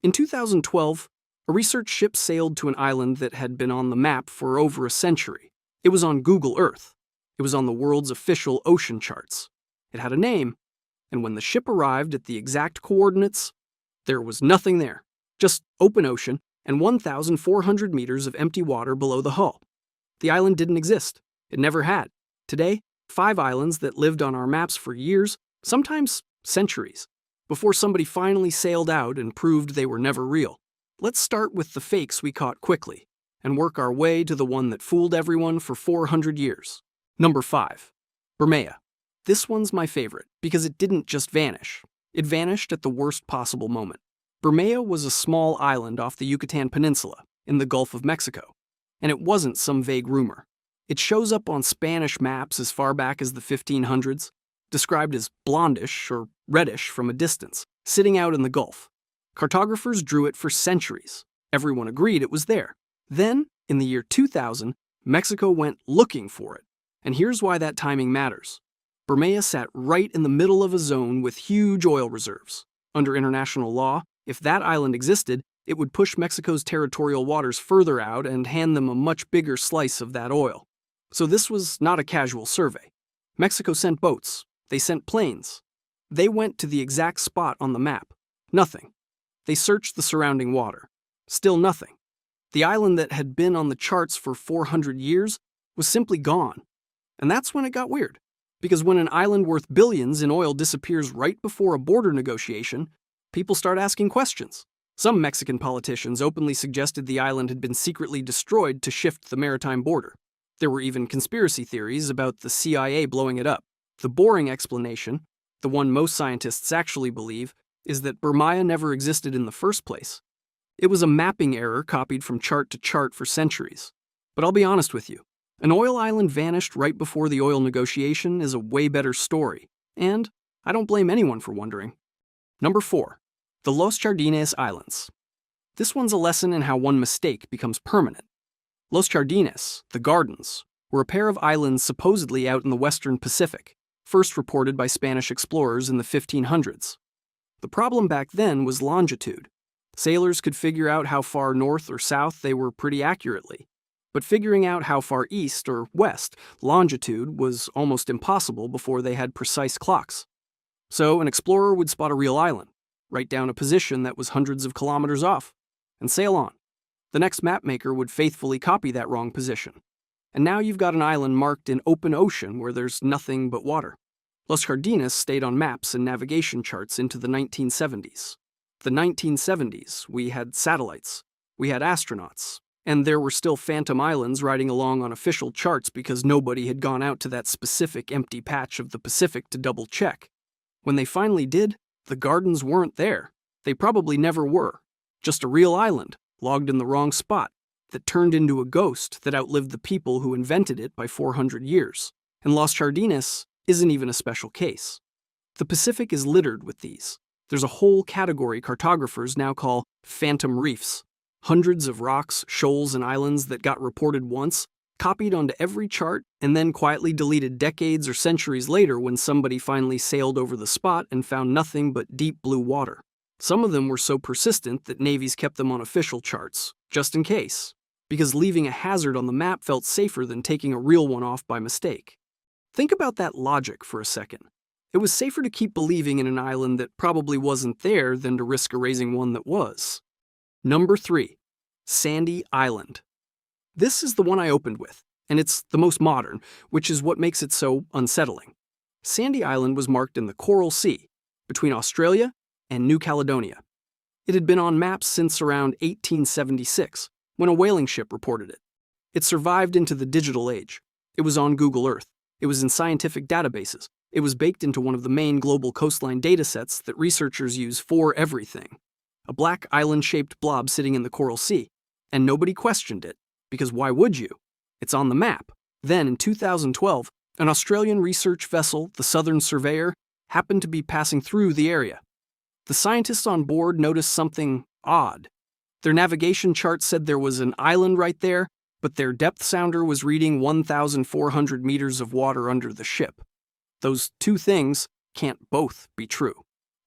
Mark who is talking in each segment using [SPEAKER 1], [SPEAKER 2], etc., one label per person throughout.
[SPEAKER 1] In 2012, a research ship sailed to an island that had been on the map for over a century. It was on Google Earth. It was on the world's official ocean charts. It had a name, and when the ship arrived at the exact coordinates, there was nothing there. Just open ocean and 1,400 meters of empty water below the hull. The island didn't exist. It never had. Today, 5 islands that lived on our maps for years, sometimes centuries, before somebody finally sailed out and proved they were never real. Let's start with the fakes we caught quickly and work our way to the one that fooled everyone for 400 years. Number 5. Bermeja. This one's my favorite because it didn't just vanish. It vanished at the worst possible moment. Bermeja was a small island off the Yucatan Peninsula in the Gulf of Mexico, and it wasn't some vague rumor. It shows up on Spanish maps as far back as the 1500s, described as blondish or reddish from a distance, sitting out in the Gulf. Cartographers drew it for centuries. Everyone agreed it was there. Then, in the year 2000, Mexico went looking for it. And here's why that timing matters. Bermeja sat right in the middle of a zone with huge oil reserves. Under international law, if that island existed, it would push Mexico's territorial waters further out and hand them a much bigger slice of that oil. So this was not a casual survey. Mexico sent boats. They sent planes. They went to the exact spot on the map. Nothing. They searched the surrounding water. Still nothing. The island that had been on the charts for 400 years was simply gone. And that's when it got weird. Because when an island worth billions in oil disappears right before a border negotiation, people start asking questions. Some Mexican politicians openly suggested the island had been secretly destroyed to shift the maritime border. There were even conspiracy theories about the CIA blowing it up. The boring explanation, the one most scientists actually believe, is that Bermeja never existed in the first place. It was a mapping error copied from chart to chart for centuries. But I'll be honest with you, an oil island vanished right before the oil negotiation is a way better story, and I don't blame anyone for wondering. Number 4. The Los Jardines Islands. This one's a lesson in how one mistake becomes permanent. Los Jardines, the Gardens, were a pair of islands supposedly out in the western Pacific, first reported by Spanish explorers in the 1500s. The problem back then was longitude. Sailors could figure out how far north or south they were pretty accurately, but figuring out how far east or west longitude was almost impossible before they had precise clocks. So an explorer would spot a real island, write down a position that was hundreds of kilometers off, and sail on. The next mapmaker would faithfully copy that wrong position. And now you've got an island marked in open ocean where there's nothing but water. Los Jardines stayed on maps and navigation charts into the 1970s. The 1970s, we had satellites, we had astronauts, and there were still phantom islands riding along on official charts because nobody had gone out to that specific empty patch of the Pacific to double-check. When they finally did, the Gardens weren't there. They probably never were. Just a real island, logged in the wrong spot, that turned into a ghost that outlived the people who invented it by 400 years. And Los Jardines isn't even a special case. The Pacific is littered with these. There's a whole category cartographers now call phantom reefs. Hundreds of rocks, shoals, and islands that got reported once, copied onto every chart, and then quietly deleted decades or centuries later when somebody finally sailed over the spot and found nothing but deep blue water. Some of them were so persistent that navies kept them on official charts, just in case, because leaving a hazard on the map felt safer than taking a real one off by mistake. Think about that logic for a second. It was safer to keep believing in an island that probably wasn't there than to risk erasing one that was. Number 3. Sandy Island. This is the one I opened with, and it's the most modern, which is what makes it so unsettling. Sandy Island was marked in the Coral Sea, between Australia and New Caledonia. It had been on maps since around 1876, when a whaling ship reported it. It survived into the digital age. It was on Google Earth. It was in scientific databases. It was baked into one of the main global coastline datasets that researchers use for everything. A black island-shaped blob sitting in the Coral Sea. And nobody questioned it, because why would you? It's on the map. Then, in 2012, an Australian research vessel, the Southern Surveyor, happened to be passing through the area. The scientists on board noticed something odd. Their navigation chart said there was an island right there, but their depth sounder was reading 1,400 meters of water under the ship. Those two things can't both be true.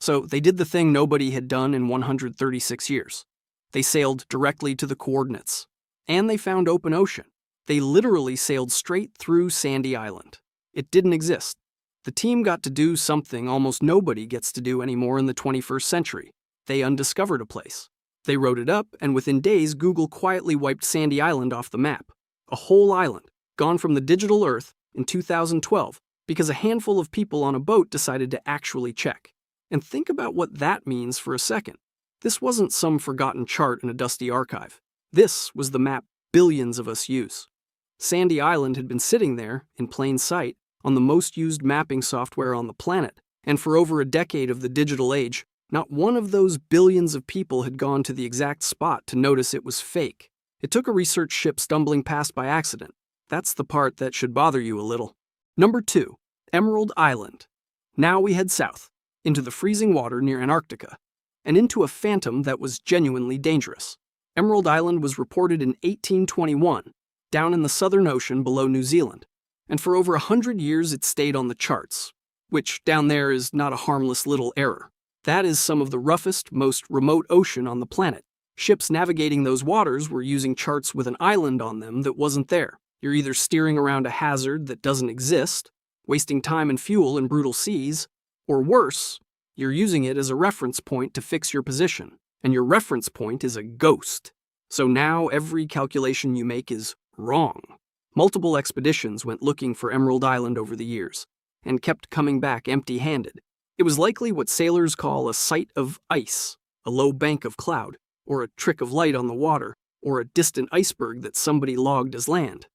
[SPEAKER 1] So they did the thing nobody had done in 136 years. They sailed directly to the coordinates. And they found open ocean. They literally sailed straight through Sandy Island. It didn't exist. The team got to do something almost nobody gets to do anymore in the 21st century. They undiscovered a place. They wrote it up, and within days, Google quietly wiped Sandy Island off the map. A whole island, gone from the digital Earth in 2012, because a handful of people on a boat decided to actually check. And think about what that means for a second. This wasn't some forgotten chart in a dusty archive. This was the map billions of us use. Sandy Island had been sitting there, in plain sight, on the most used mapping software on the planet, and for over a decade of the digital age, not one of those billions of people had gone to the exact spot to notice it was fake. It took a research ship stumbling past by accident. That's the part that should bother you a little. Number 2, Emerald Island. Now we head south, into the freezing water near Antarctica, and into a phantom that was genuinely dangerous. Emerald Island was reported in 1821, down in the Southern Ocean below New Zealand, and for over 100 years it stayed on the charts, which down there is not a harmless little error. That is some of the roughest, most remote ocean on the planet. Ships navigating those waters were using charts with an island on them that wasn't there. You're either steering around a hazard that doesn't exist, wasting time and fuel in brutal seas, or worse, you're using it as a reference point to fix your position, and your reference point is a ghost. So now every calculation you make is wrong. Multiple expeditions went looking for Emerald Island over the years, and kept coming back empty-handed. It was likely what sailors call a sight of ice, a low bank of cloud, or a trick of light on the water, or a distant iceberg that somebody logged as land.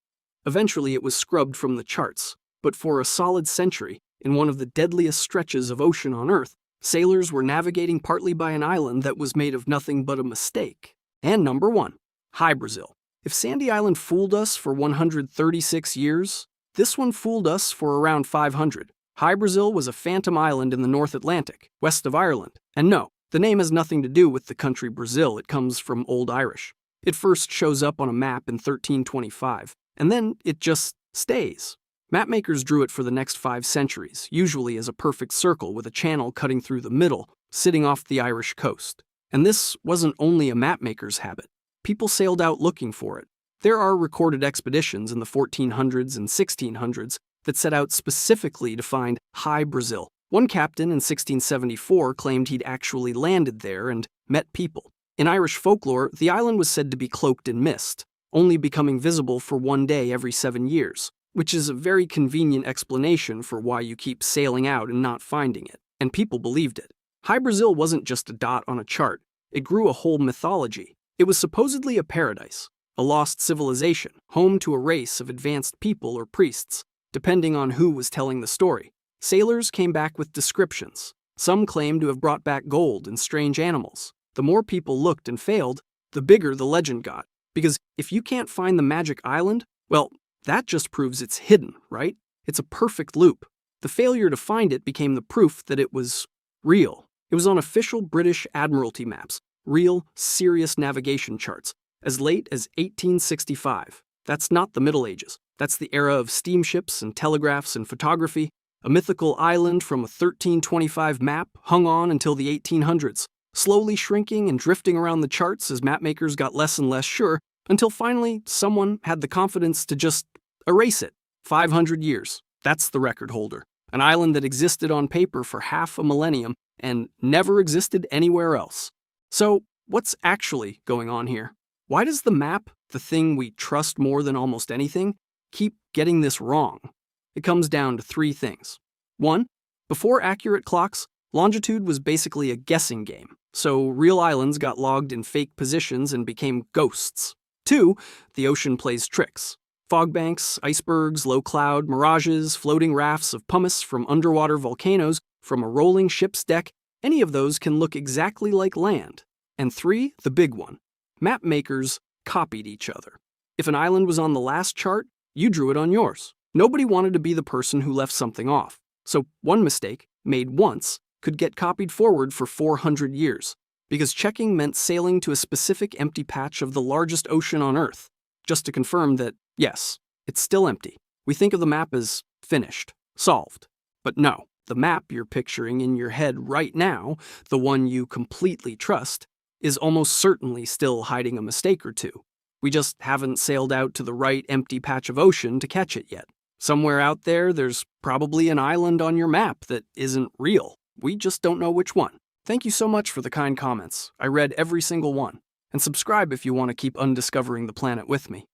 [SPEAKER 1] Eventually it was scrubbed from the charts, but for a solid century, in one of the deadliest stretches of ocean on Earth, sailors were navigating partly by an island that was made of nothing but a mistake. And number 1, hy-brasil. If Sandy Island fooled us for 136 years, this one fooled us for around 500. Hy-brasil was a phantom island in the North Atlantic, west of Ireland. And no, the name has nothing to do with the country Brazil. It comes from Old Irish. It first shows up on a map in 1325, and then it just stays. Mapmakers drew it for the next 5 centuries, usually as a perfect circle with a channel cutting through the middle, sitting off the Irish coast. And this wasn't only a mapmaker's habit. People sailed out looking for it. There are recorded expeditions in the 1400s and 1600s that set out specifically to find hy-brasil. One captain in 1674 claimed he'd actually landed there and met people. In Irish folklore, the island was said to be cloaked in mist, only becoming visible for one day every 7 years, which is a very convenient explanation for why you keep sailing out and not finding it. And people believed it. Hy-brasil wasn't just a dot on a chart. It grew a whole mythology. It was supposedly a paradise, a lost civilization, home to a race of advanced people or priests, depending on who was telling the story. Sailors came back with descriptions. Some claimed to have brought back gold and strange animals. The more people looked and failed, the bigger the legend got. Because if you can't find the magic island, well, that just proves it's hidden, right? It's a perfect loop. The failure to find it became the proof that it was real. It was on official British Admiralty maps, real, serious navigation charts, as late as 1865. That's not the Middle Ages. That's the era of steamships and telegraphs and photography. A mythical island from a 1325 map hung on until the 1800s, slowly shrinking and drifting around the charts as mapmakers got less and less sure, until finally someone had the confidence to just erase it. 500 years. That's the record holder. An island that existed on paper for half a millennium and never existed anywhere else. So, what's actually going on here? Why does the map, the thing we trust more than almost anything, keep getting this wrong? It comes down to 3 things. 1, before accurate clocks, longitude was basically a guessing game, so real islands got logged in fake positions and became ghosts. 2, the ocean plays tricks. Fog banks, icebergs, low cloud, mirages, floating rafts of pumice from underwater volcanoes, from a rolling ship's deck, any of those can look exactly like land. And 3, the big one. Map makers copied each other. If an island was on the last chart, you drew it on yours. Nobody wanted to be the person who left something off. So one mistake, made once, could get copied forward for 400 years, because checking meant sailing to a specific empty patch of the largest ocean on Earth, just to confirm that, yes, it's still empty. We think of the map as finished, solved. But no, The map you're picturing in your head right now, the one you completely trust, is almost certainly still hiding a mistake or two. We just haven't sailed out to the right empty patch of ocean to catch it yet. Somewhere out there, there's probably an island on your map that isn't real. We just don't know which one. Thank you so much for the kind comments. I read every single one. And subscribe if you want to keep undiscovering the planet with me.